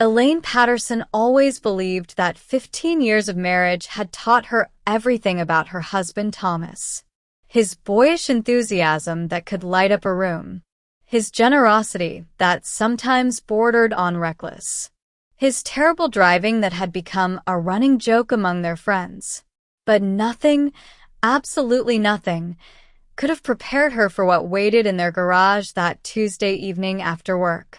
Elaine Patterson always believed that 15 years of marriage had taught her everything about her husband Thomas. His boyish enthusiasm that could light up a room. His generosity that sometimes bordered on reckless. His terrible driving that had become a running joke among their friends. But nothing, absolutely nothing, could have prepared her for what waited in their garage that Tuesday evening after work.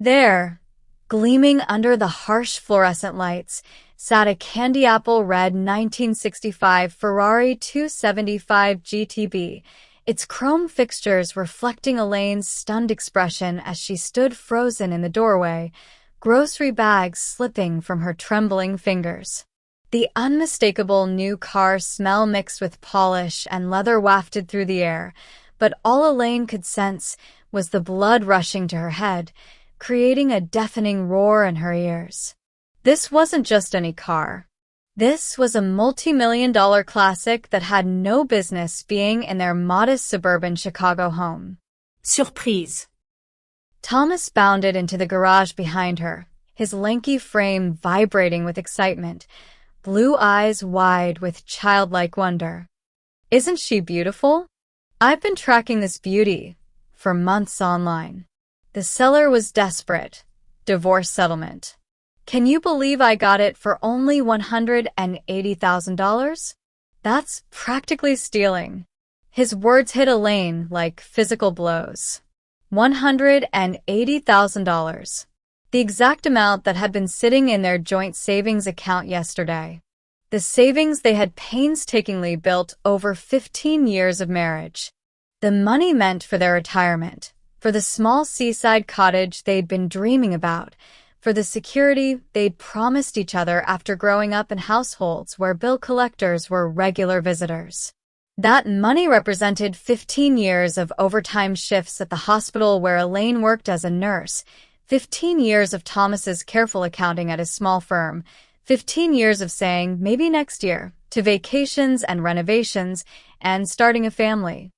There, gleaming under the harsh fluorescent lights, sat a candy apple red 1965 Ferrari 275 GTB, its chrome fixtures reflecting Elaine's stunned expression as she stood frozen in the doorway, grocery bags slipping from her trembling fingers. The unmistakable new car smell mixed with polish and leather wafted through the air, but all Elaine could sense was the blood rushing to her head, creating a deafening roar in her ears. This wasn't just any car. This was a multi-million-dollar classic that had no business being in their modest suburban Chicago home. Surprise. Thomas bounded into the garage behind her, his lanky frame vibrating with excitement, blue eyes wide with childlike wonder. Isn't she beautiful? I've been tracking this beauty for months online. The seller was desperate. Divorce settlement. Can you believe I got it for only $180,000? That's practically stealing. His words hit Elaine like physical blows. $180,000. The exact amount that had been sitting in their joint savings account yesterday. The savings they had painstakingly built over 15 years of marriage. The money meant for their retirement, for the small seaside cottage they'd been dreaming about, for the security they'd promised each other after growing up in households where bill collectors were regular visitors. That money represented 15 years of overtime shifts at the hospital where Elaine worked as a nurse, 15 years of Thomas's careful accounting at his small firm, 15 years of saying maybe next year to vacations and renovations and starting a family.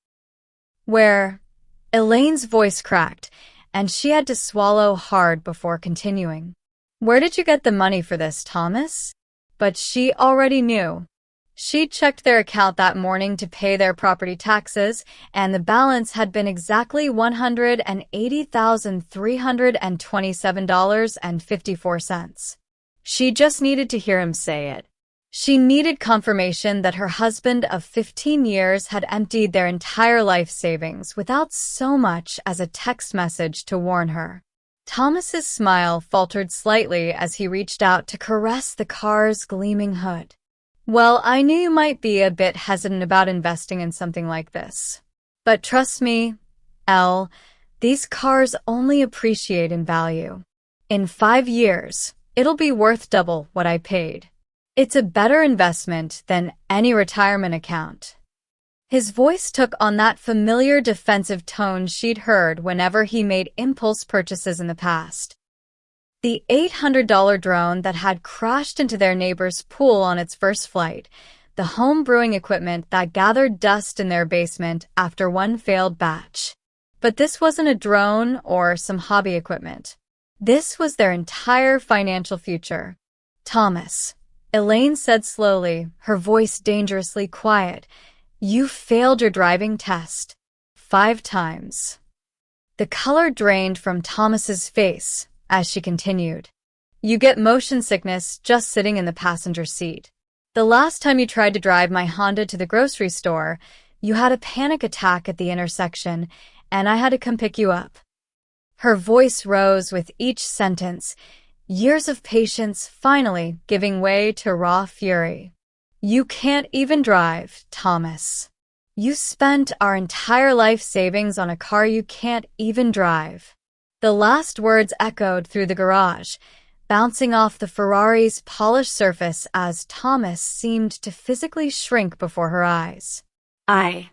Where Elaine's voice cracked, and she had to swallow hard before continuing. Where did you get the money for this, Thomas? But she already knew. She'd checked their account that morning to pay their property taxes, and the balance had been exactly $180,327.54. She just needed to hear him say it. She needed confirmation that her husband of 15 years had emptied their entire life savings without so much as a text message to warn her. Thomas's smile faltered slightly as he reached out to caress the car's gleaming hood. Well, I knew you might be a bit hesitant about investing in something like this. But trust me, Elle, these cars only appreciate in value. In 5 years, it'll be worth double what I paid. It's a better investment than any retirement account. His voice took on that familiar defensive tone she'd heard whenever he made impulse purchases in the past. The $800 drone that had crashed into their neighbor's pool on its first flight, the home brewing equipment that gathered dust in their basement after one failed batch. But this wasn't a drone or some hobby equipment. This was their entire financial future. Thomas, Elaine said slowly, her voice dangerously quiet, you failed your driving test 5 times. The color drained from Thomas's face as she continued. You get motion sickness just sitting in the passenger seat. The last time you tried to drive my Honda to the grocery store, you had a panic attack at the intersection, and I had to come pick you up. Her voice rose with each sentence, years of patience finally giving way to raw fury. You can't even drive, Thomas. You spent our entire life savings on a car you can't even drive. The last words echoed through the garage, bouncing off the Ferrari's polished surface as Thomas seemed to physically shrink before her eyes. I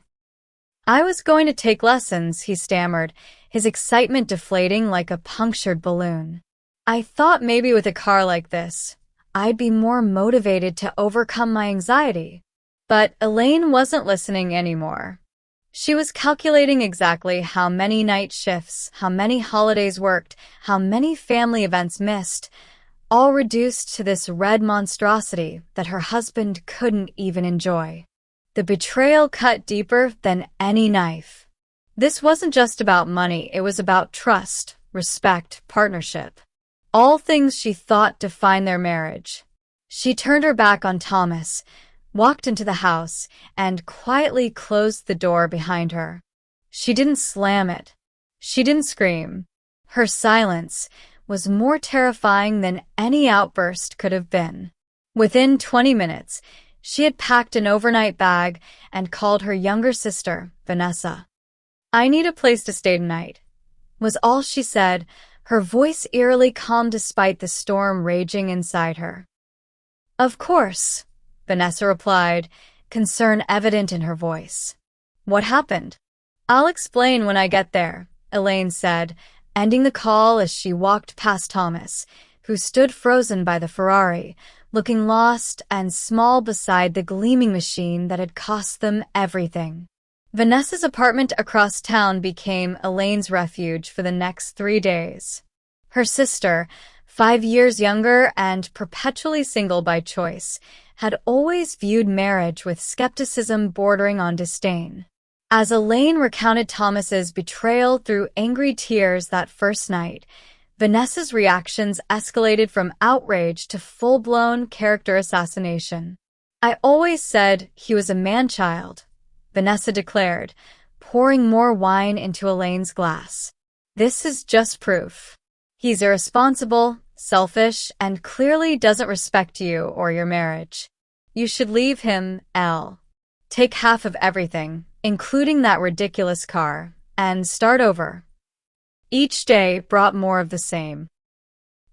was going to take lessons, he stammered, his excitement deflating like a punctured balloon. I thought maybe with a car like this, I'd be more motivated to overcome my anxiety. But Elaine wasn't listening anymore. She was calculating exactly how many night shifts, how many holidays worked, how many family events missed, all reduced to this red monstrosity that her husband couldn't even enjoy. The betrayal cut deeper than any knife. This wasn't just about money, it was about trust, respect, partnership. All things she thought defined their marriage. She turned her back on Thomas, walked into the house, and quietly closed the door behind her. She didn't slam it. She didn't scream. Her silence was more terrifying than any outburst could have been. Within 20 minutes, she had packed an overnight bag and called her younger sister, Vanessa. "I need a place to stay tonight," was all she said, her voice eerily calm despite the storm raging inside her. "Of course," Vanessa replied, concern evident in her voice. "What happened?" "I'll explain when I get there," Elaine said, ending the call as she walked past Thomas, who stood frozen by the Ferrari, looking lost and small beside the gleaming machine that had cost them everything. Vanessa's apartment across town became Elaine's refuge for the next 3 days. Her sister, 5 years younger and perpetually single by choice, had always viewed marriage with skepticism bordering on disdain. As Elaine recounted Thomas's betrayal through angry tears that first night, Vanessa's reactions escalated from outrage to full-blown character assassination. "I always said he was a man-child," Vanessa declared, pouring more wine into Elaine's glass. "This is just proof. He's irresponsible, selfish, and clearly doesn't respect you or your marriage. You should leave him, Elle. Take half of everything, including that ridiculous car, and start over." Each day brought more of the same.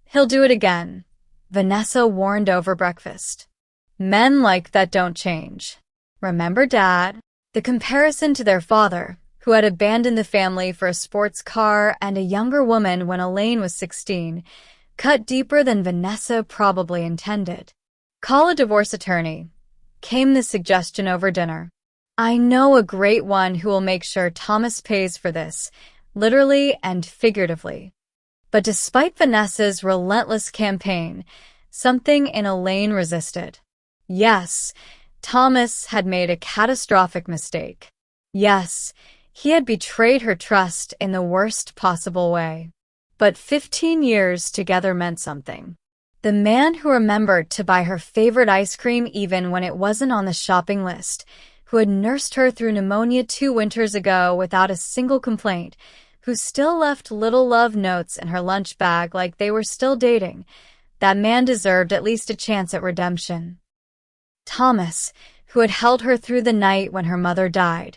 "He'll do it again," Vanessa warned over breakfast. "Men like that don't change. Remember Dad?" The comparison to their father, who had abandoned the family for a sports car and a younger woman when Elaine was 16, cut deeper than Vanessa probably intended. "Call a divorce attorney," came the suggestion over dinner. "I know a great one who will make sure Thomas pays for this, literally and figuratively." But despite Vanessa's relentless campaign, something in Elaine resisted. Yes, Thomas had made a catastrophic mistake. Yes, he had betrayed her trust in the worst possible way. But 15 years together meant something. The man who remembered to buy her favorite ice cream even when it wasn't on the shopping list, who had nursed her through pneumonia 2 winters ago without a single complaint, who still left little love notes in her lunch bag like they were still dating, that man deserved at least a chance at redemption. Thomas, who had held her through the night when her mother died,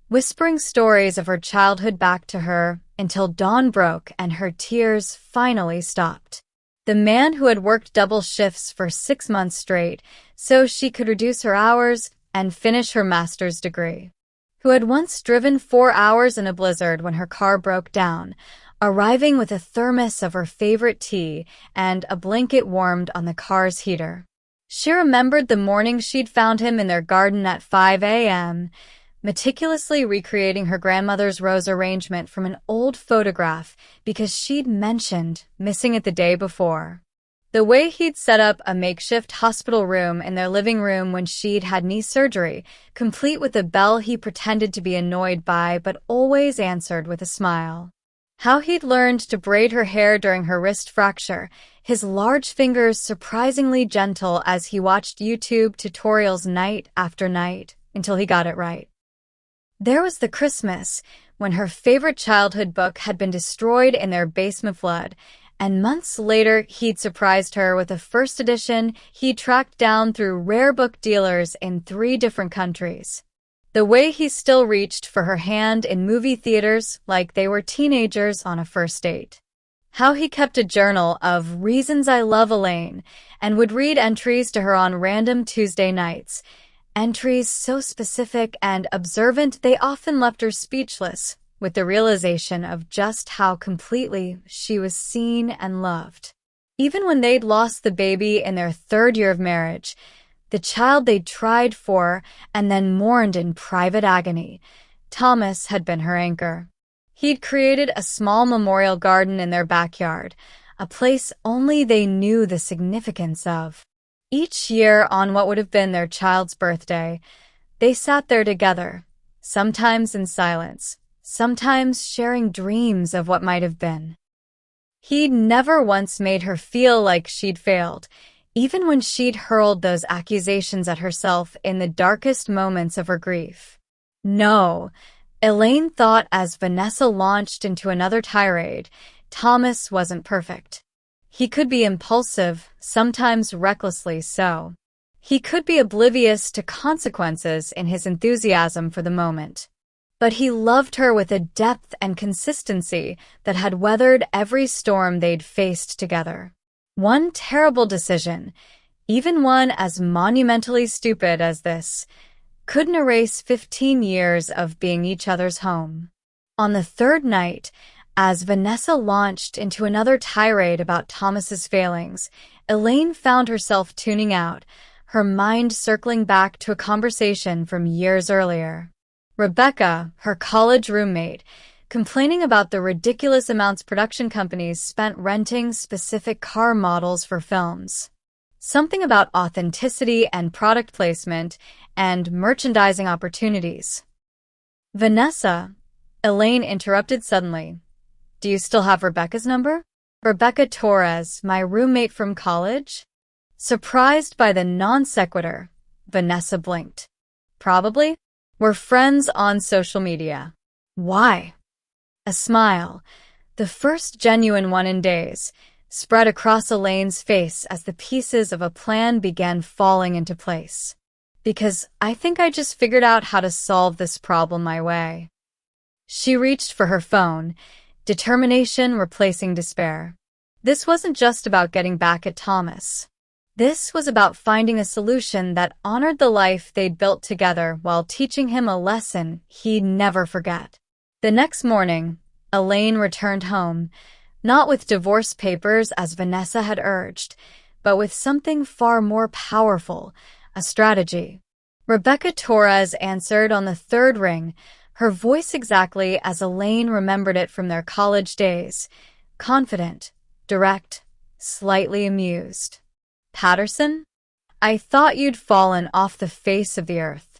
whispering stories of her childhood back to her until dawn broke and her tears finally stopped. The man who had worked double shifts for 6 months straight so she could reduce her hours and finish her master's degree. Who had once driven 4 hours in a blizzard when her car broke down, arriving with a thermos of her favorite tea and a blanket warmed on the car's heater. She remembered the morning she'd found him in their garden at 5 a.m., meticulously recreating her grandmother's rose arrangement from an old photograph because she'd mentioned missing it the day before. The way he'd set up a makeshift hospital room in their living room when she'd had knee surgery, complete with a bell he pretended to be annoyed by but always answered with a smile. How he'd learned to braid her hair during her wrist fracture, his large fingers surprisingly gentle as he watched YouTube tutorials night after night until he got it right. There was the Christmas when her favorite childhood book had been destroyed in their basement flood, and months later he'd surprised her with a first edition he tracked down through rare book dealers in 3 different countries. The way he still reached for her hand in movie theaters like they were teenagers on a first date. How he kept a journal of reasons I love Elaine and would read entries to her on random Tuesday nights. Entries so specific and observant they often left her speechless with the realization of just how completely she was seen and loved. Even when they'd lost the baby in their 3rd year of marriage, the child they'd tried for and then mourned in private agony, Thomas had been her anchor. He'd created a small memorial garden in their backyard, a place only they knew the significance of. Each year on what would have been their child's birthday, they sat there together, sometimes in silence, sometimes sharing dreams of what might have been. He'd never once made her feel like she'd failed, even when she'd hurled those accusations at herself in the darkest moments of her grief. No, Elaine thought as Vanessa launched into another tirade, Thomas wasn't perfect. He could be impulsive, sometimes recklessly so. He could be oblivious to consequences in his enthusiasm for the moment. But he loved her with a depth and consistency that had weathered every storm they'd faced together. One terrible decision, even one as monumentally stupid as this, couldn't erase 15 years of being each other's home. On the third night, as Vanessa launched into another tirade about Thomas's failings, Elaine found herself tuning out, her mind circling back to a conversation from years earlier. Rebecca, her college roommate, complaining about the ridiculous amounts production companies spent renting specific car models for films. Something about authenticity and product placement and merchandising opportunities. Vanessa, Elaine interrupted suddenly. Do you still have Rebecca's number? Rebecca Torres, my roommate from college? Surprised by the non sequitur, Vanessa blinked. Probably. We're friends on social media. Why? A smile, the first genuine one in days, spread across Elaine's face as the pieces of a plan began falling into place. Because I think I just figured out how to solve this problem my way. She reached for her phone, determination replacing despair. This wasn't just about getting back at Thomas. This was about finding a solution that honored the life they'd built together while teaching him a lesson he'd never forget. The next morning, Elaine returned home, not with divorce papers as Vanessa had urged, but with something far more powerful, a strategy. Rebecca Torres answered on the third ring, her voice exactly as Elaine remembered it from their college days, confident, direct, slightly amused. Patterson? I thought you'd fallen off the face of the earth.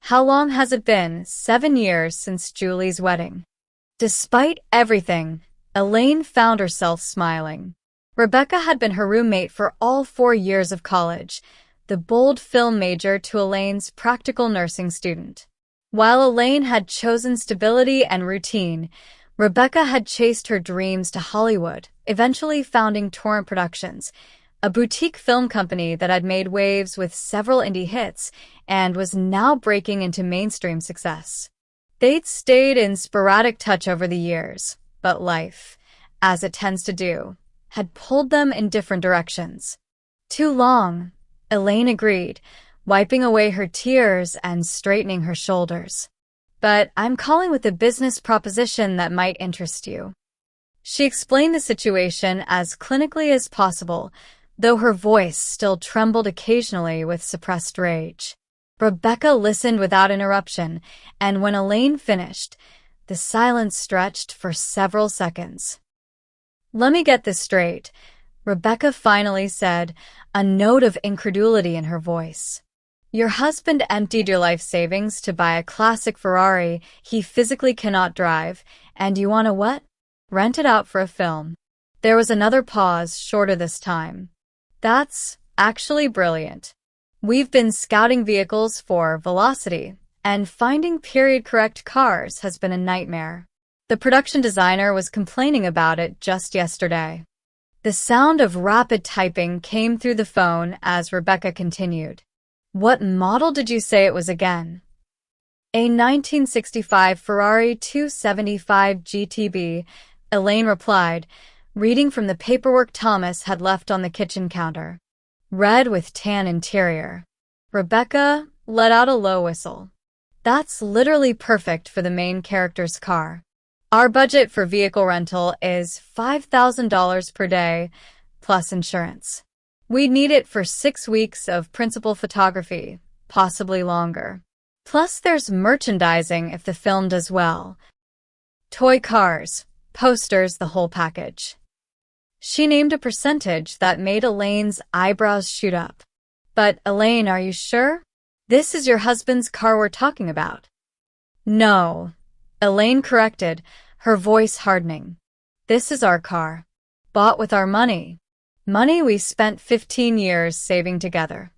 How long has it been? 7 years since Julie's wedding. Despite everything, Elaine found herself smiling. Rebecca had been her roommate for all 4 years of college, the bold film major to Elaine's practical nursing student. While Elaine had chosen stability and routine, Rebecca had chased her dreams to Hollywood, eventually founding Torrent Productions, a boutique film company that had made waves with several indie hits and was now breaking into mainstream success. They'd stayed in sporadic touch over the years, but life, as it tends to do, had pulled them in different directions. Too long, Elaine agreed, wiping away her tears and straightening her shoulders. But I'm calling with a business proposition that might interest you. She explained the situation as clinically as possible, though her voice still trembled occasionally with suppressed rage. Rebecca listened without interruption, and when Elaine finished, the silence stretched for several seconds. Let me get this straight, Rebecca finally said, a note of incredulity in her voice. Your husband emptied your life savings to buy a classic Ferrari he physically cannot drive, and you want to what? Rent it out for a film. There was another pause, shorter this time. That's actually brilliant. We've been scouting vehicles for velocity, and finding period-correct cars has been a nightmare. The production designer was complaining about it just yesterday. The sound of rapid typing came through the phone as Rebecca continued. What model did you say it was again? A 1965 Ferrari 275 GTB, Elaine replied, reading from the paperwork Thomas had left on the kitchen counter. Red with tan interior. Rebecca let out a low whistle. That's literally perfect for the main character's car. Our budget for vehicle rental is $5,000 per day, plus insurance. We'd need it for 6 weeks of principal photography, possibly longer. Plus there's merchandising if the film does well. Toy cars, posters, the whole package. She named a percentage that made Elaine's eyebrows shoot up. But, Elaine, are you sure? This is your husband's car we're talking about. No, Elaine corrected, her voice hardening. This is our car. Bought with our money. Money we spent 15 years saving together.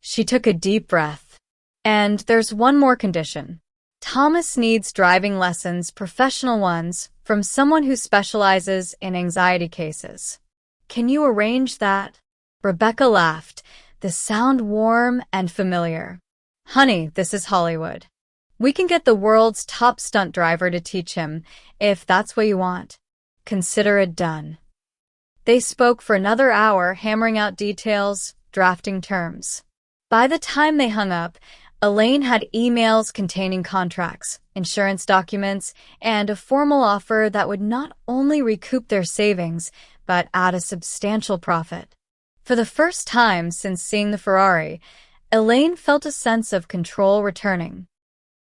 She took a deep breath. And there's one more condition. Thomas needs driving lessons, professional ones, from someone who specializes in anxiety cases. Can you arrange that? Rebecca laughed, the sound warm and familiar. Honey, this is Hollywood. We can get the world's top stunt driver to teach him, if that's what you want. Consider it done. They spoke for another hour, hammering out details, drafting terms. By the time they hung up, Elaine had emails containing contracts, insurance documents, and a formal offer that would not only recoup their savings, but add a substantial profit. For the first time since seeing the Ferrari, Elaine felt a sense of control returning.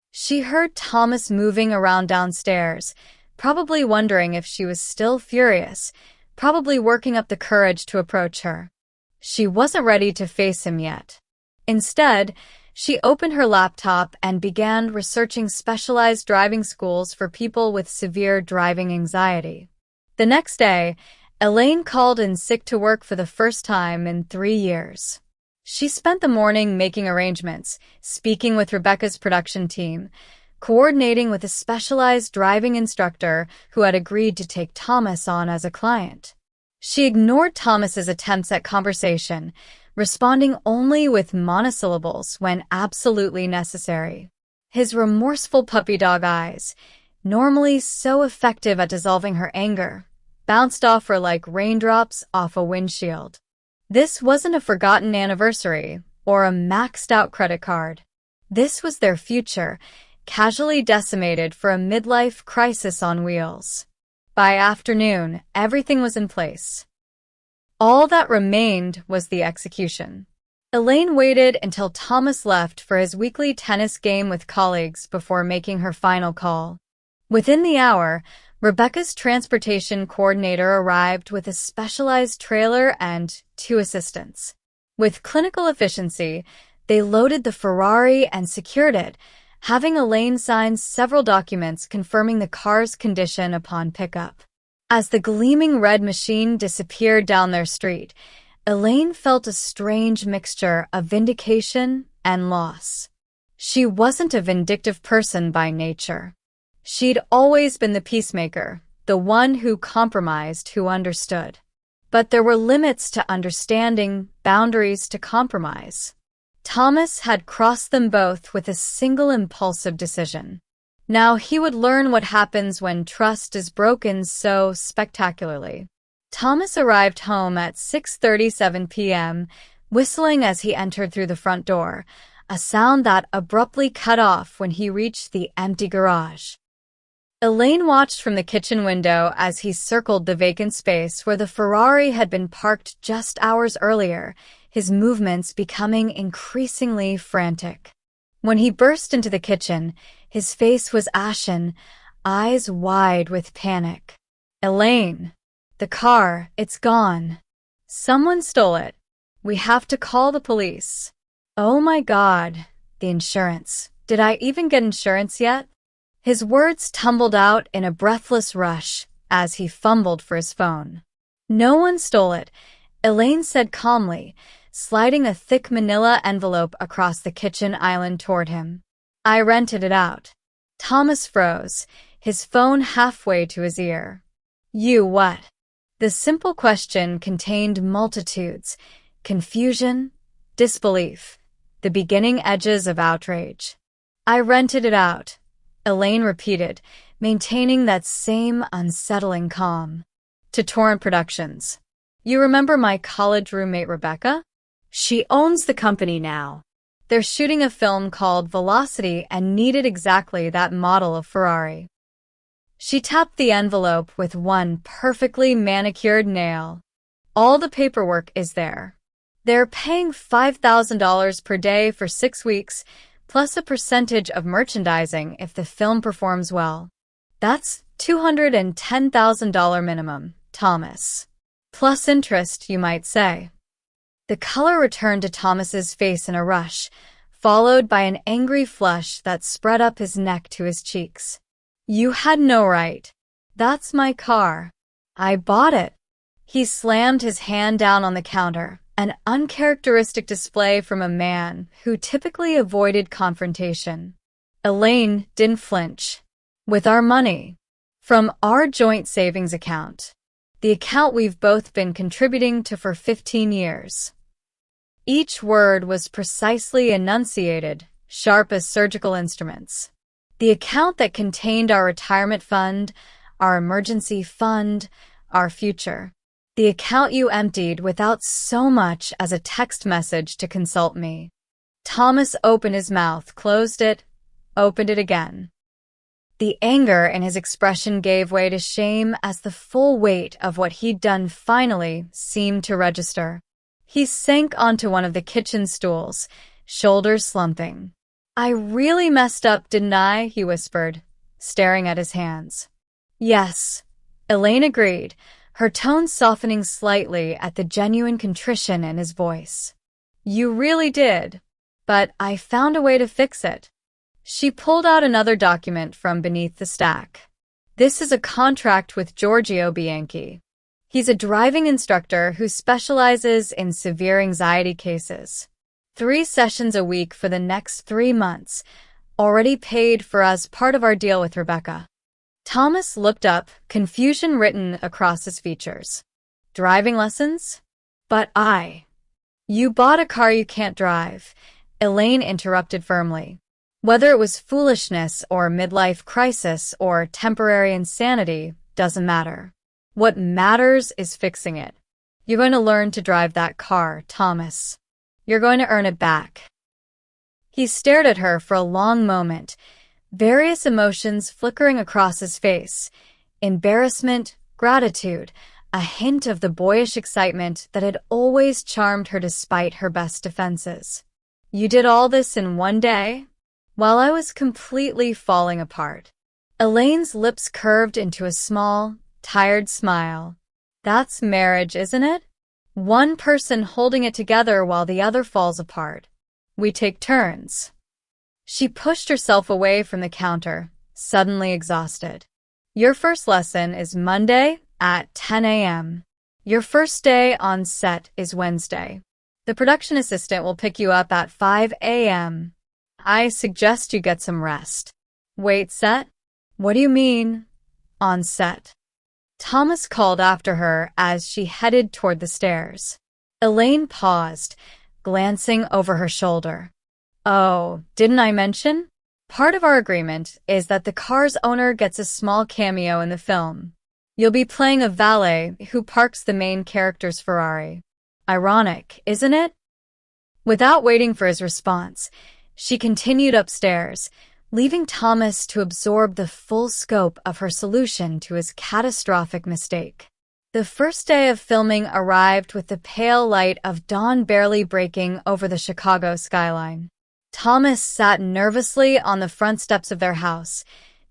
She heard Thomas moving around downstairs, probably wondering if she was still furious, probably working up the courage to approach her. She wasn't ready to face him yet. Instead, she opened her laptop and began researching specialized driving schools for people with severe driving anxiety. The next day, Elaine called in sick to work for the first time in 3 years. She spent the morning making arrangements, speaking with Rebecca's production team, coordinating with a specialized driving instructor who had agreed to take Thomas on as a client. She ignored Thomas's attempts at conversation, responding only with monosyllables when absolutely necessary. His remorseful puppy dog eyes, normally so effective at dissolving her anger, bounced off her like raindrops off a windshield. This wasn't a forgotten anniversary or a maxed-out credit card. This was their future, casually decimated for a midlife crisis on wheels. By afternoon, everything was in place. All that remained was the execution. Elaine waited until Thomas left for his weekly tennis game with colleagues before making her final call. Within the hour, Rebecca's transportation coordinator arrived with a specialized trailer and 2 assistants. With clinical efficiency, they loaded the Ferrari and secured it, having Elaine sign several documents confirming the car's condition upon pickup. As the gleaming red machine disappeared down their street, Elaine felt a strange mixture of vindication and loss. She wasn't a vindictive person by nature. She'd always been the peacemaker, the one who compromised, who understood. But there were limits to understanding, boundaries to compromise. Thomas had crossed them both with a single impulsive decision. Now he would learn what happens when trust is broken so spectacularly. Thomas arrived home at 6:37 p.m., whistling as he entered through the front door, a sound that abruptly cut off when he reached the empty garage. Elaine watched from the kitchen window as he circled the vacant space where the Ferrari had been parked just hours earlier, his movements becoming increasingly frantic. When he burst into the kitchen, his face was ashen, eyes wide with panic. Elaine, the car, it's gone. Someone stole it. We have to call the police. Oh my God, the insurance. Did I even get insurance yet? His words tumbled out in a breathless rush as he fumbled for his phone. No one stole it, Elaine said calmly, sliding a thick manila envelope across the kitchen island toward him. I rented it out. Thomas froze, his phone halfway to his ear. You what? The simple question contained multitudes, confusion, disbelief, the beginning edges of outrage. I rented it out, Elaine repeated, maintaining that same unsettling calm. To Torrent Productions. You remember my college roommate Rebecca? She owns the company now. They're shooting a film called Velocity and needed exactly that model of Ferrari. She tapped the envelope with one perfectly manicured nail. All the paperwork is there. They're paying $5,000 per day for 6 weeks, plus a percentage of merchandising if the film performs well. That's $210,000 minimum, Thomas. Plus interest, you might say. The color returned to Thomas's face in a rush, followed by an angry flush that spread up his neck to his cheeks. You had no right. That's my car. I bought it. He slammed his hand down on the counter, an uncharacteristic display from a man who typically avoided confrontation. Elaine didn't flinch. With our money. From our joint savings account. The account we've both been contributing to for 15 years. Each word was precisely enunciated, sharp as surgical instruments. The account that contained our retirement fund, our emergency fund, our future. The account you emptied without so much as a text message to consult me. Thomas opened his mouth, closed it, opened it again. The anger in his expression gave way to shame as the full weight of what he'd done finally seemed to register. He sank onto one of the kitchen stools, shoulders slumping. I really messed up, didn't I? He whispered, staring at his hands. Yes, Elaine agreed, her tone softening slightly at the genuine contrition in his voice. You really did, but I found a way to fix it. She pulled out another document from beneath the stack. This is a contract with Giorgio Bianchi. He's a driving instructor who specializes in severe anxiety cases. 3 sessions a week for the next 3 months, already paid for as part of our deal with Rebecca. Thomas looked up, confusion written across his features. Driving lessons? But You bought a car you can't drive, Elaine interrupted firmly. Whether it was foolishness or midlife crisis or temporary insanity doesn't matter. What matters is fixing it. You're going to learn to drive that car, Thomas. You're going to earn it back. He stared at her for a long moment, various emotions flickering across his face. Embarrassment, gratitude, a hint of the boyish excitement that had always charmed her despite her best defenses. You did all this in one day? While I was completely falling apart. Elaine's lips curved into a small, tired smile. That's marriage, isn't it? One person holding it together while the other falls apart. We take turns. She pushed herself away from the counter, suddenly exhausted. Your first lesson is Monday at 10 a.m. Your first day on set is Wednesday. The production assistant will pick you up at 5 a.m. I suggest you get some rest. Wait, set? What do you mean, on set? Thomas called after her as she headed toward the stairs. Elaine paused, glancing over her shoulder. Oh, didn't I mention? Part of our agreement is that the car's owner gets a small cameo in the film. You'll be playing a valet who parks the main character's Ferrari. Ironic, isn't it? Without waiting for his response, she continued upstairs, leaving Thomas to absorb the full scope of her solution to his catastrophic mistake. The first day of filming arrived with the pale light of dawn barely breaking over the Chicago skyline. Thomas sat nervously on the front steps of their house,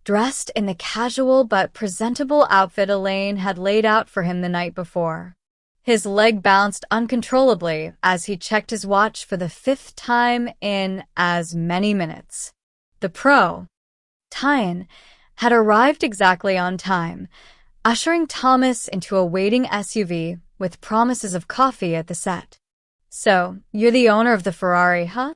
dressed in the casual but presentable outfit Elaine had laid out for him the night before. His leg bounced uncontrollably as he checked his watch for the 5th time in as many minutes. The pro, Tyan, had arrived exactly on time, ushering Thomas into a waiting SUV with promises of coffee at the set. So, you're the owner of the Ferrari, huh?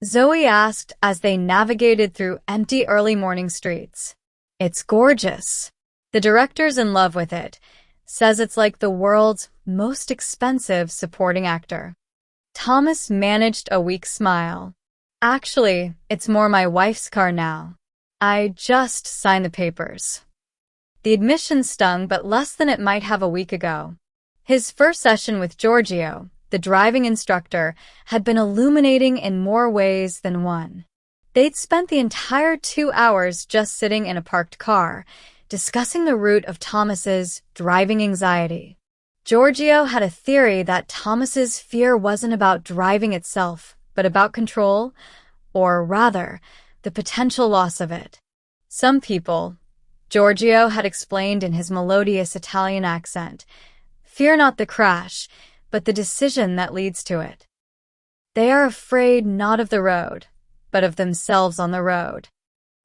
Zoe asked as they navigated through empty early morning streets. It's gorgeous. The director's in love with it. Says it's like the world's most expensive supporting actor. Thomas managed a weak smile. Actually, it's more my wife's car now. I just signed the papers. The admission stung, but less than it might have a week ago. His first session with Giorgio, the driving instructor, had been illuminating in more ways than one. They'd spent the entire 2 hours just sitting in a parked car, discussing the root of Thomas's driving anxiety. Giorgio had a theory that Thomas's fear wasn't about driving itself, but about control, or rather, the potential loss of it. Some people, Giorgio had explained in his melodious Italian accent, Fear not the crash, but the decision that leads to it. They are afraid not of the road, but of themselves on the road.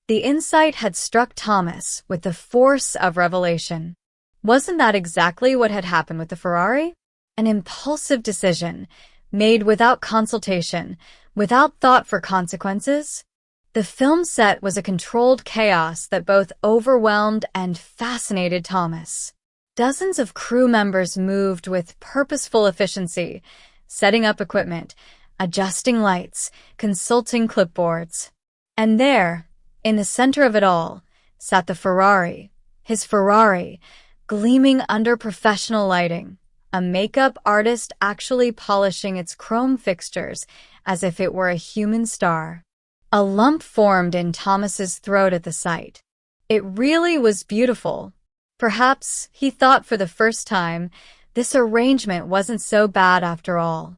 The insight had struck Thomas with the force of revelation. Wasn't that exactly what had happened with the Ferrari? An impulsive decision, made without consultation, without thought for consequences? The film set was a controlled chaos that both overwhelmed and fascinated Thomas. Dozens of crew members moved with purposeful efficiency, setting up equipment, adjusting lights, consulting clipboards. And there, in the center of it all, sat the Ferrari, his Ferrari, gleaming under professional lighting, a makeup artist actually polishing its chrome fixtures as if it were a human star. A lump formed in Thomas's throat at the sight. It really was beautiful. Perhaps, he thought for the first time, this arrangement wasn't so bad after all.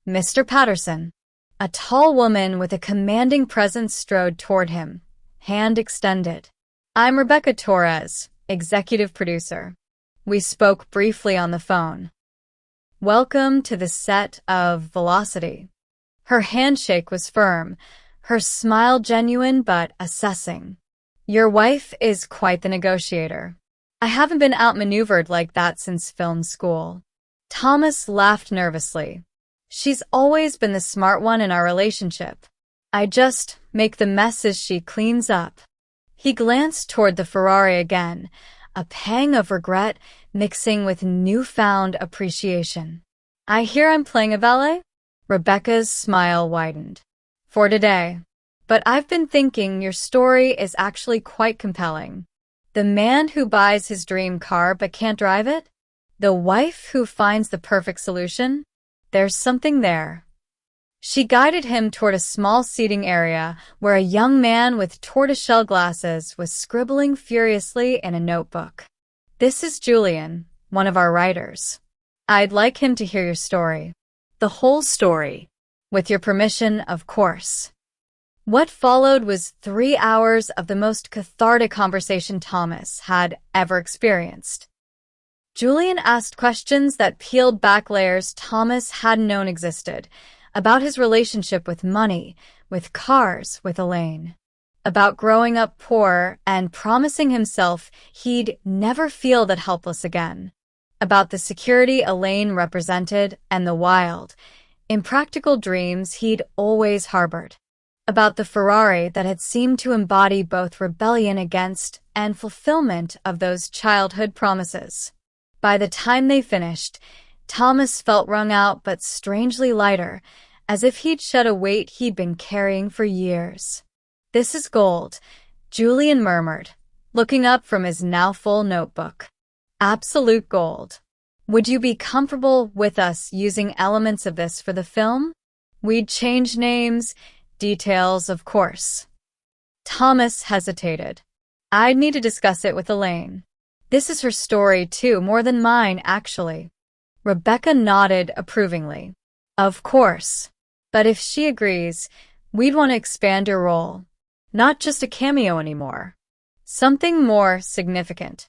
Mr. Patterson. A tall woman with a commanding presence strode toward him, hand extended. I'm Rebecca Torres, executive producer. We spoke briefly on the phone. Welcome to the set of Velocity. Her handshake was firm, her smile genuine but assessing. Your wife is quite the negotiator. I haven't been outmaneuvered like that since film school. Thomas laughed nervously. She's always been the smart one in our relationship. I just make the messes she cleans up. He glanced toward the Ferrari again, a pang of regret mixing with newfound appreciation. I hear I'm playing a valet? Rebecca's smile widened. For today. But I've been thinking your story is actually quite compelling. The man who buys his dream car but can't drive it? The wife who finds the perfect solution? There's something there. She guided him toward a small seating area where a young man with tortoiseshell glasses was scribbling furiously in a notebook. This is Julian, one of our writers. I'd like him to hear your story. The whole story. With your permission, of course. What followed was 3 hours of the most cathartic conversation Thomas had ever experienced. Julian asked questions that peeled back layers Thomas hadn't known existed, about his relationship with money, with cars, with Elaine, about growing up poor and promising himself he'd never feel that helpless again, about the security Elaine represented and the wild, impractical dreams he'd always harbored, about the Ferrari that had seemed to embody both rebellion against and fulfillment of those childhood promises. By the time they finished, Thomas felt wrung out but strangely lighter, as if he'd shed a weight he'd been carrying for years. This is gold, Julian murmured, looking up from his now full notebook. Absolute gold. Would you be comfortable with us using elements of this for the film? We'd change names, details, of course. Thomas hesitated. I'd need to discuss it with Elaine. This is her story, too, more than mine, actually. Rebecca nodded approvingly. Of course. But if she agrees, we'd want to expand your role. Not just a cameo anymore. Something more significant.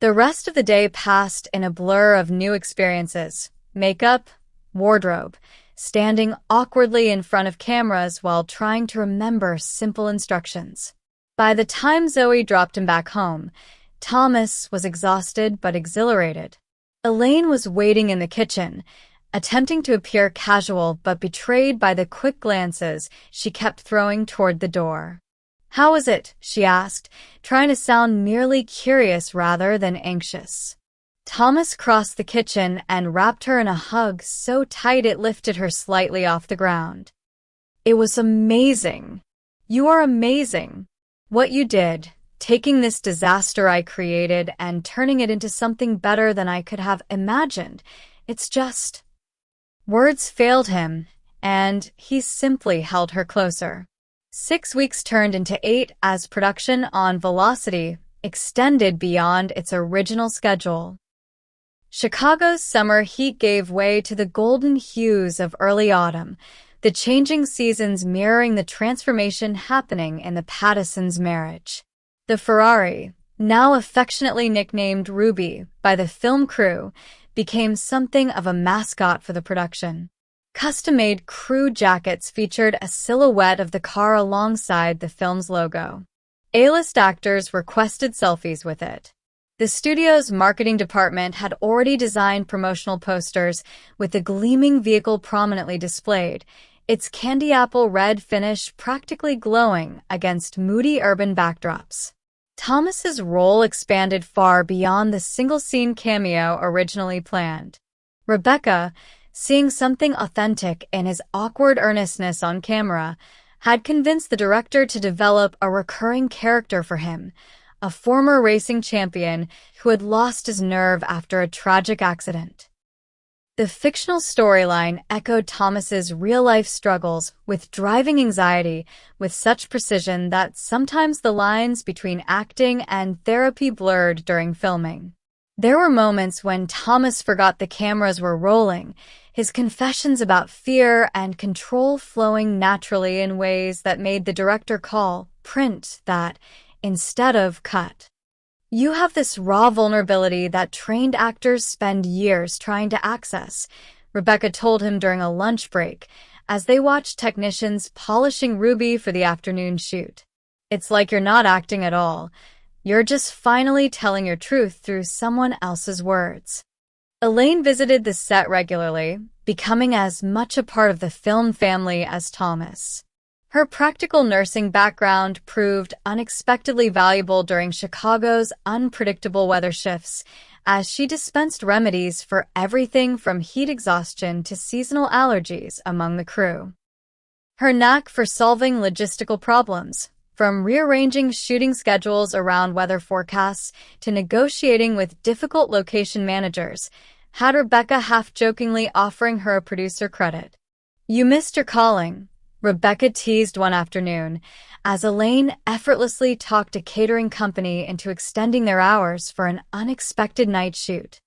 The rest of the day passed in a blur of new experiences. Makeup, wardrobe, standing awkwardly in front of cameras while trying to remember simple instructions. By the time Zoe dropped him back home, Thomas was exhausted but exhilarated. Elaine was waiting in the kitchen, attempting to appear casual but betrayed by the quick glances she kept throwing toward the door. How was it? She asked, trying to sound merely curious rather than anxious. Thomas crossed the kitchen and wrapped her in a hug so tight it lifted her slightly off the ground. It was amazing. You are amazing. What you did, taking this disaster I created and turning it into something better than I could have imagined. It's just... Words failed him, and he simply held her closer. 6 weeks turned into 8 as production on Velocity extended beyond its original schedule. Chicago's summer heat gave way to the golden hues of early autumn, the changing seasons mirroring the transformation happening in the Pattersons' marriage. The Ferrari, now affectionately nicknamed Ruby by the film crew, became something of a mascot for the production. Custom-made crew jackets featured a silhouette of the car alongside the film's logo. A-list actors requested selfies with it. The studio's marketing department had already designed promotional posters with the gleaming vehicle prominently displayed, its candy apple red finish practically glowing against moody urban backdrops. Thomas's role expanded far beyond the single-scene cameo originally planned. Rebecca, seeing something authentic in his awkward earnestness on camera, had convinced the director to develop a recurring character for him, a former racing champion who had lost his nerve after a tragic accident. The fictional storyline echoed Thomas's real-life struggles with driving anxiety with such precision that sometimes the lines between acting and therapy blurred during filming. There were moments when Thomas forgot the cameras were rolling, his confessions about fear and control flowing naturally in ways that made the director call print that instead of cut. You have this raw vulnerability that trained actors spend years trying to access, Rebecca told him during a lunch break as they watched technicians polishing Ruby for the afternoon shoot. It's like you're not acting at all. You're just finally telling your truth through someone else's words. Elaine visited the set regularly, becoming as much a part of the film family as Thomas. Her practical nursing background proved unexpectedly valuable during Chicago's unpredictable weather shifts, as she dispensed remedies for everything from heat exhaustion to seasonal allergies among the crew. Her knack for solving logistical problems, from rearranging shooting schedules around weather forecasts to negotiating with difficult location managers, had Rebecca half-jokingly offering her a producer credit. "You missed your calling," Rebecca teased one afternoon, as Elaine effortlessly talked a catering company into extending their hours for an unexpected night shoot.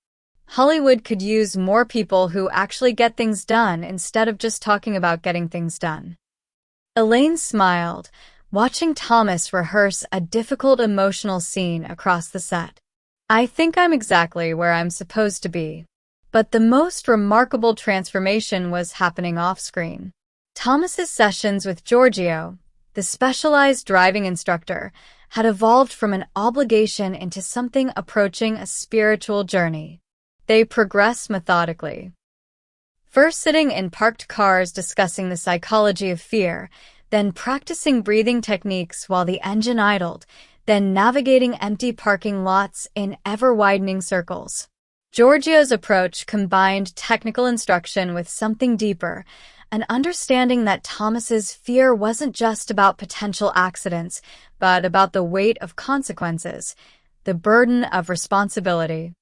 Hollywood could use more people who actually get things done instead of just talking about getting things done. Elaine smiled, watching Thomas rehearse a difficult emotional scene across the set. "I think I'm exactly where I'm supposed to be." But the most remarkable transformation was happening off-screen. Thomas's sessions with Giorgio, the specialized driving instructor, had evolved from an obligation into something approaching a spiritual journey. They progressed methodically. First sitting in parked cars discussing the psychology of fear, then practicing breathing techniques while the engine idled, then navigating empty parking lots in ever-widening circles. Giorgio's approach combined technical instruction with something deeper, an understanding that Thomas's fear wasn't just about potential accidents, but about the weight of consequences, the burden of responsibility.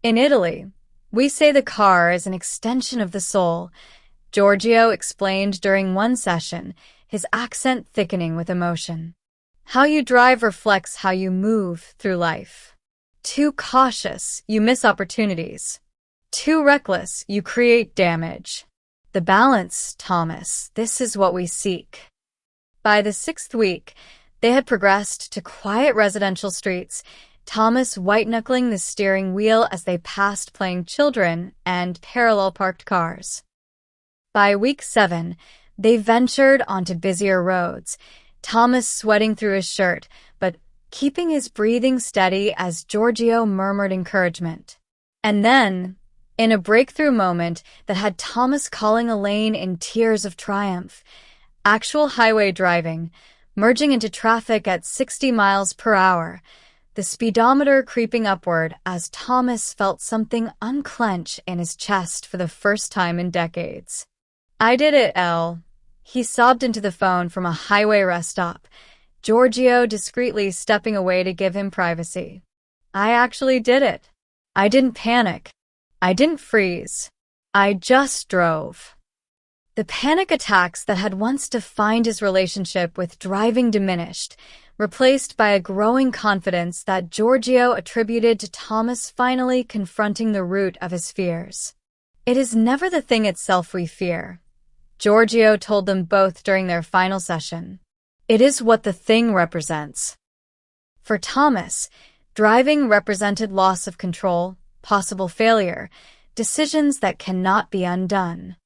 "In Italy, we say the car is an extension of the soul," Giorgio explained during one session, his accent thickening with emotion. "How you drive reflects how you move through life. Too cautious, you miss opportunities. Too reckless, you create damage. The balance, Thomas, this is what we seek." By the 6th week, they had progressed to quiet residential streets, Thomas white-knuckling the steering wheel as they passed playing children and parallel parked cars. By week 7, they ventured onto busier roads, Thomas sweating through his shirt, but keeping his breathing steady as Giorgio murmured encouragement. And then, in a breakthrough moment that had Thomas calling Elaine in tears of triumph, actual highway driving, merging into traffic at 60 miles per hour, the speedometer creeping upward as Thomas felt something unclench in his chest for the first time in decades. "I did it, Elle." He sobbed into the phone from a highway rest stop, Giorgio discreetly stepping away to give him privacy. "I actually did it. I didn't panic. I didn't freeze. I just drove." The panic attacks that had once defined his relationship with driving diminished, replaced by a growing confidence that Giorgio attributed to Thomas finally confronting the root of his fears. "It is never the thing itself we fear," Giorgio told them both during their final session. "It is what the thing represents." For Thomas, Driving represented loss of control, possible failure, decisions that cannot be undone.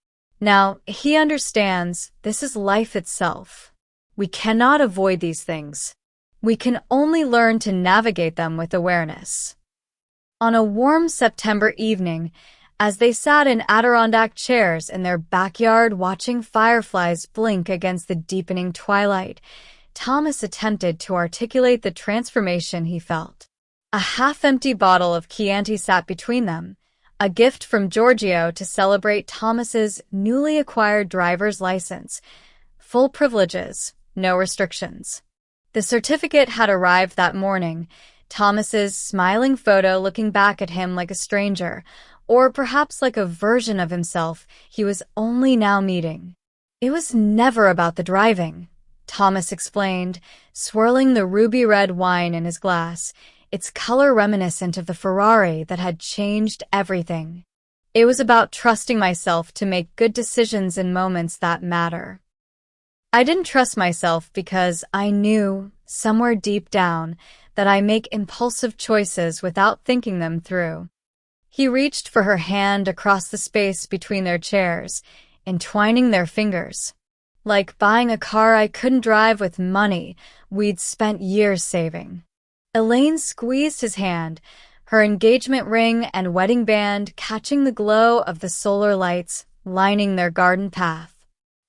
Now, he understands this is life itself. We cannot avoid these things. We can only learn to navigate them with awareness. On a warm September evening, as they sat in Adirondack chairs in their backyard watching fireflies blink against the deepening twilight, Thomas attempted to articulate the transformation he felt. A half-empty bottle of Chianti sat between them, a gift from Giorgio to celebrate Thomas's newly acquired driver's license. Full privileges, no restrictions. The certificate had arrived that morning, Thomas's smiling photo looking back at him like a stranger, or perhaps like a version of himself he was only now meeting. It was never about the driving, Thomas explained, swirling the ruby-red wine in his glass, its color reminiscent of the Ferrari that had changed everything. It was about trusting myself to make good decisions in moments that matter. I didn't trust myself because I knew, somewhere deep down, that I make impulsive choices without thinking them through. He reached for her hand across the space between their chairs, entwining their fingers. Like buying a car I couldn't drive with money we'd spent years saving. Elaine squeezed his hand, her engagement ring and wedding band catching the glow of the solar lights lining their garden path.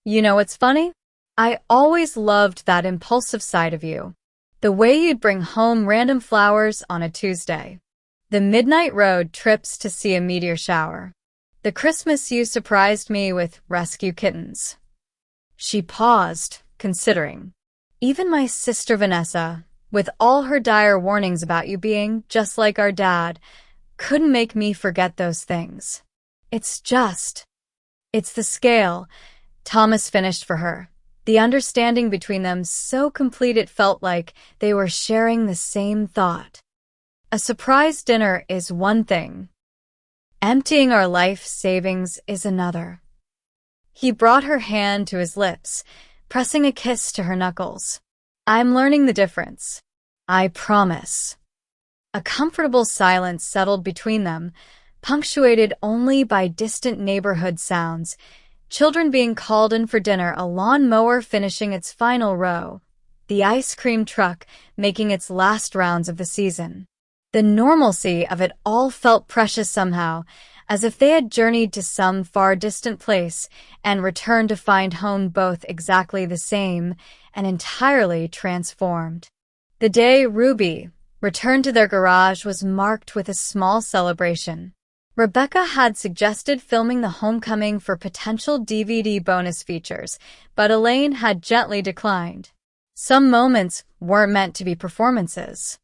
You know what's funny? I always loved that impulsive side of you. The way you'd bring home random flowers on a Tuesday. The midnight road trips to see a meteor shower. The Christmas you surprised me with rescue kittens. She paused, considering. Even my sister Vanessa, with all her dire warnings about you being just like our dad, couldn't make me forget those things. It's the scale, Thomas finished for her. The understanding between them so complete it felt like they were sharing the same thought. A surprise dinner is one thing. Emptying our life savings is another. He brought her hand to his lips, pressing a kiss to her knuckles. I'm learning the difference. I promise. A comfortable silence settled between them, punctuated only by distant neighborhood sounds, children being called in for dinner, a lawn mower finishing its final row, the ice cream truck making its last rounds of the season. The normalcy of it all felt precious somehow, as if they had journeyed to some far distant place and returned to find home both exactly the same and entirely transformed. The day Ruby returned to their garage was marked with a small celebration. Rebecca had suggested filming the homecoming for potential DVD bonus features, but Elaine had gently declined. Some moments weren't meant to be performances.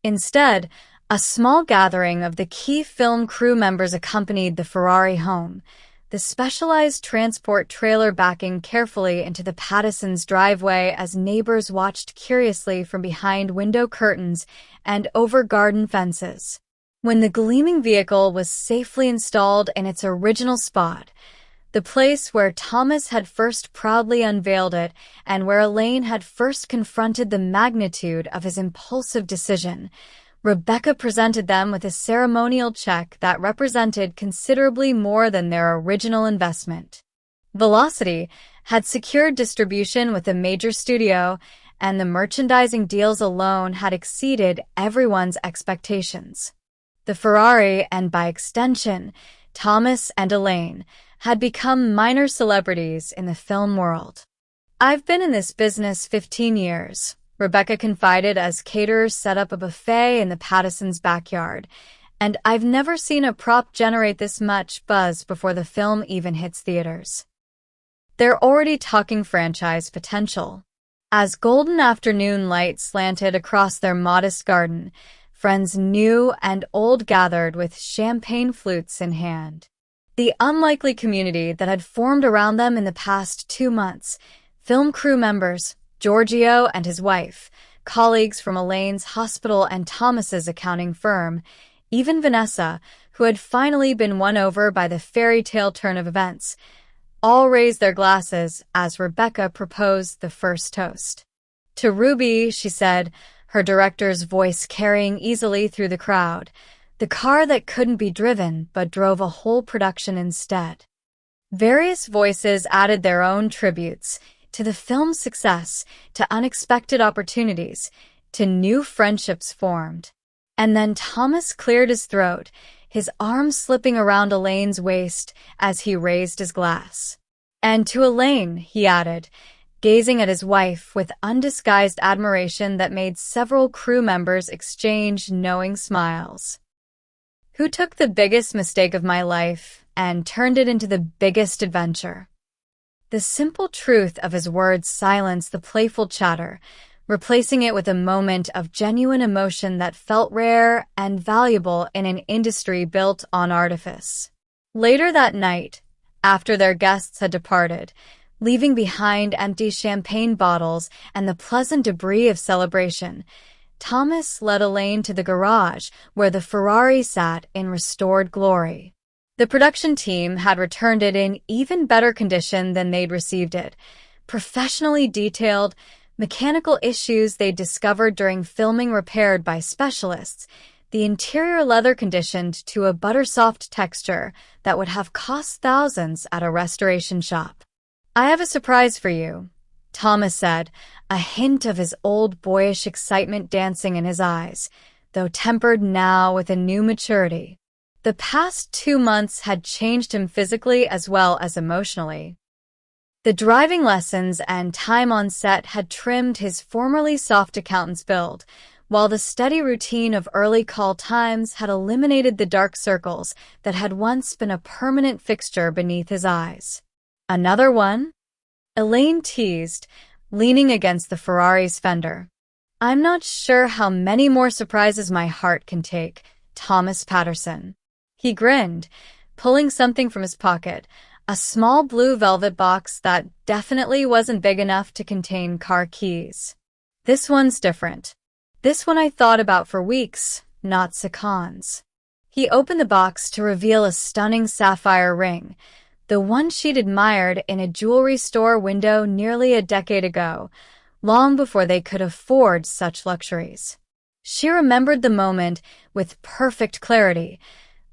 Instead, a small gathering of the key film crew members accompanied the Ferrari home, the specialized transport trailer backing carefully into the Pattisons' driveway as neighbors watched curiously from behind window curtains and over garden fences. When the gleaming vehicle was safely installed in its original spot, the place where Thomas had first proudly unveiled it and where Elaine had first confronted the magnitude of his impulsive decision, Rebecca presented them with a ceremonial check that represented considerably more than their original investment. Velocity had secured distribution with a major studio, and the merchandising deals alone had exceeded everyone's expectations. The Ferrari, and by extension, Thomas and Elaine, had become minor celebrities in the film world. I've been in this business 15 years, Rebecca confided as caterers set up a buffet in the Pattisons' backyard, and I've never seen a prop generate this much buzz before the film even hits theaters. They're already talking franchise potential. As golden afternoon light slanted across their modest garden, friends new and old gathered with champagne flutes in hand. The unlikely community that had formed around them in the past 2 months, film crew members, Giorgio and his wife, colleagues from Elaine's hospital and Thomas's accounting firm, even Vanessa, who had finally been won over by the fairy tale turn of events, all raised their glasses as Rebecca proposed the first toast. To Ruby, she said, her director's voice carrying easily through the crowd, the car that couldn't be driven but drove a whole production instead. Various voices added their own tributes to the film's success, to unexpected opportunities, to new friendships formed. And then Thomas cleared his throat, his arms slipping around Elaine's waist as he raised his glass. "And to Elaine," he added, gazing at his wife with undisguised admiration that made several crew members exchange knowing smiles. "Who took the biggest mistake of my life and turned it into the biggest adventure?" The simple truth of his words silenced the playful chatter, replacing it with a moment of genuine emotion that felt rare and valuable in an industry built on artifice. Later that night, after their guests had departed, leaving behind empty champagne bottles and the pleasant debris of celebration, Thomas led Elaine to the garage where the Ferrari sat in restored glory. The production team had returned it in even better condition than they'd received it, professionally detailed, mechanical issues they'd discovered during filming repaired by specialists, the interior leather conditioned to a buttersoft texture that would have cost thousands at a restoration shop. "I have a surprise for you," Thomas said, a hint of his old boyish excitement dancing in his eyes, though tempered now with a new maturity. The past 2 months had changed him physically as well as emotionally. The driving lessons and time on set had trimmed his formerly soft accountant's build, while the steady routine of early call times had eliminated the dark circles that had once been a permanent fixture beneath his eyes. "Another one?" Elaine teased, leaning against the Ferrari's fender. "I'm not sure how many more surprises my heart can take, Thomas Patterson." He grinned, pulling something from his pocket, a small blue velvet box that definitely wasn't big enough to contain car keys. "This one's different. This one I thought about for weeks, not seconds." He opened the box to reveal a stunning sapphire ring, the one she'd admired in a jewelry store window nearly a decade ago, long before they could afford such luxuries. She remembered the moment with perfect clarity,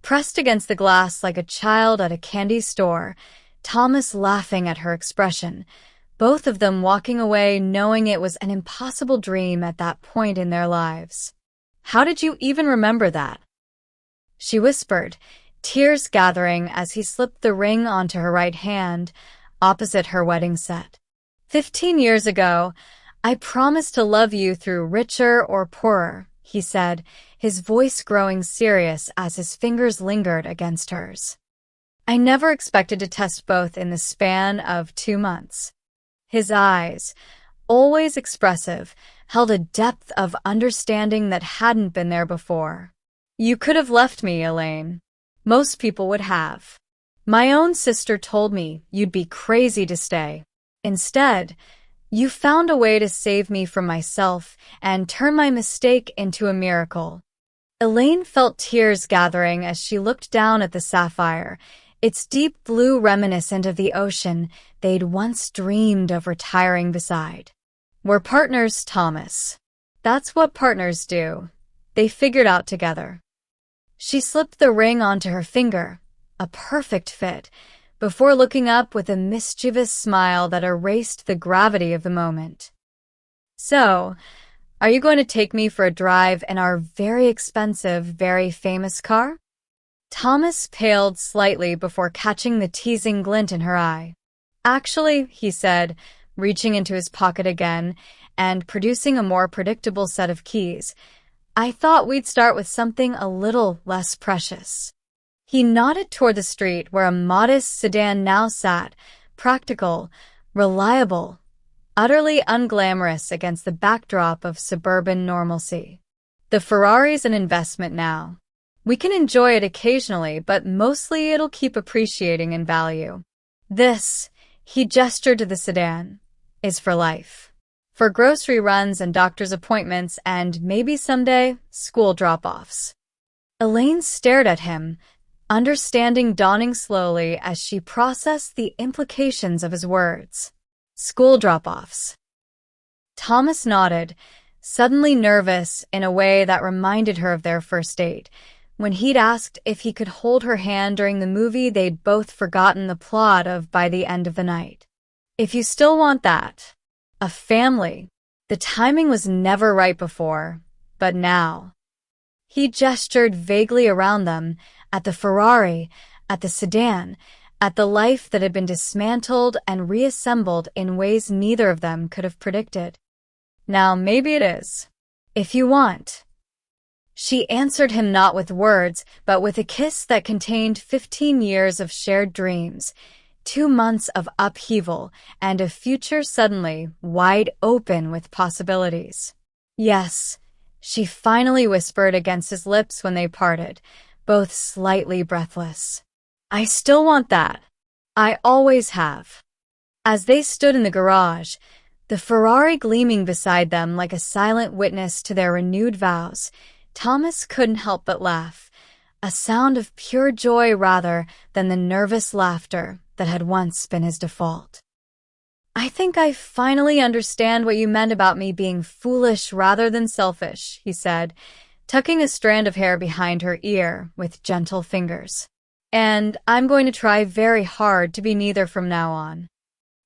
pressed against the glass like a child at a candy store, Thomas laughing at her expression, both of them walking away knowing it was an impossible dream at that point in their lives. "How did you even remember that?" she whispered, tears gathering as he slipped the ring onto her right hand, opposite her wedding set. 15 years ago, I promised to love you through richer or poorer," he said, his voice growing serious as his fingers lingered against hers. "I never expected to test both in the span of 2 months. His eyes, always expressive, held a depth of understanding that hadn't been there before. "You could have left me, Elaine. Most people would have. My own sister told me you'd be crazy to stay. Instead, you found a way to save me from myself and turn my mistake into a miracle." Elaine felt tears gathering as she looked down at the sapphire, its deep blue reminiscent of the ocean they'd once dreamed of retiring beside. "We're partners, Thomas. That's what partners do. They figured out together." She slipped the ring onto her finger, a perfect fit, before looking up with a mischievous smile that erased the gravity of the moment. "So, are you going to take me for a drive in our very expensive, very famous car?" Thomas paled slightly before catching the teasing glint in her eye. "Actually," he said, reaching into his pocket again and producing a more predictable set of keys, "I thought we'd start with something a little less precious." He nodded toward the street where a modest sedan now sat, practical, reliable, utterly unglamorous against the backdrop of suburban normalcy. "The Ferrari's an investment now. We can enjoy it occasionally, but mostly it'll keep appreciating in value. This," he gestured to the sedan, "is for life. For grocery runs and doctor's appointments and maybe someday school drop-offs." Elaine stared at him, understanding dawning slowly as she processed the implications of his words. "School drop-offs." Thomas nodded, suddenly nervous in a way that reminded her of their first date, when he'd asked if he could hold her hand during the movie they'd both forgotten the plot of by the end of the night. If you still want that. A family. The timing was never right before, but now. He gestured vaguely around them, at the Ferrari, at the sedan, at the life that had been dismantled and reassembled in ways neither of them could have predicted. Now maybe it is. If you want. She answered him not with words, but with a kiss that contained 15 years of shared dreams, 2 months of upheaval, and a future suddenly wide open with possibilities. Yes, she finally whispered against his lips when they parted, both slightly breathless. I still want that. I always have. As they stood in the garage, the Ferrari gleaming beside them like a silent witness to their renewed vows, Thomas couldn't help but laugh, a sound of pure joy rather than the nervous laughter that had once been his default. I think I finally understand what you meant about me being foolish rather than selfish, he said, tucking a strand of hair behind her ear with gentle fingers. And I'm going to try very hard to be neither from now on.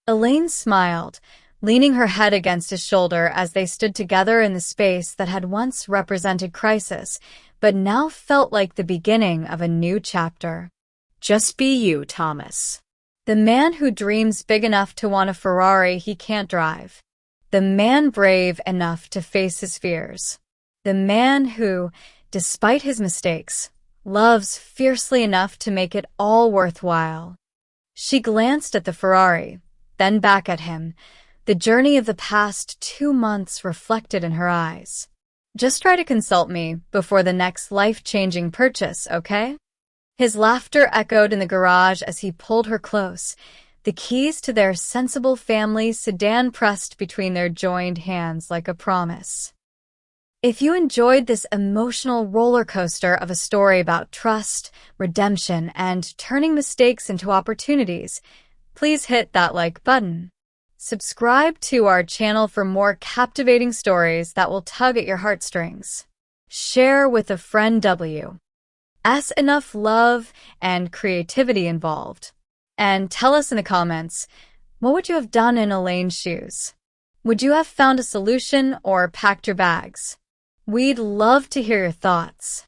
Elaine smiled, leaning her head against his shoulder as they stood together in the space that had once represented crisis, but now felt like the beginning of a new chapter. Just be you, Thomas. The man who dreams big enough to want a Ferrari he can't drive. The man brave enough to face his fears. The man who, despite his mistakes, loves fiercely enough to make it all worthwhile. She glanced at the Ferrari, then back at him, the journey of the past 2 months reflected in her eyes. Just try to consult me before the next life-changing purchase, okay? His laughter echoed in the garage as he pulled her close, the keys to their sensible family sedan pressed between their joined hands like a promise. If you enjoyed this emotional roller coaster of a story about trust, redemption, and turning mistakes into opportunities, please hit that like button. Subscribe to our channel for more captivating stories that will tug at your heartstrings. Share with a friend WS enough love and creativity involved. And tell us in the comments, what would you have done in Elaine's shoes? Would you have found a solution or packed your bags? We'd love to hear your thoughts.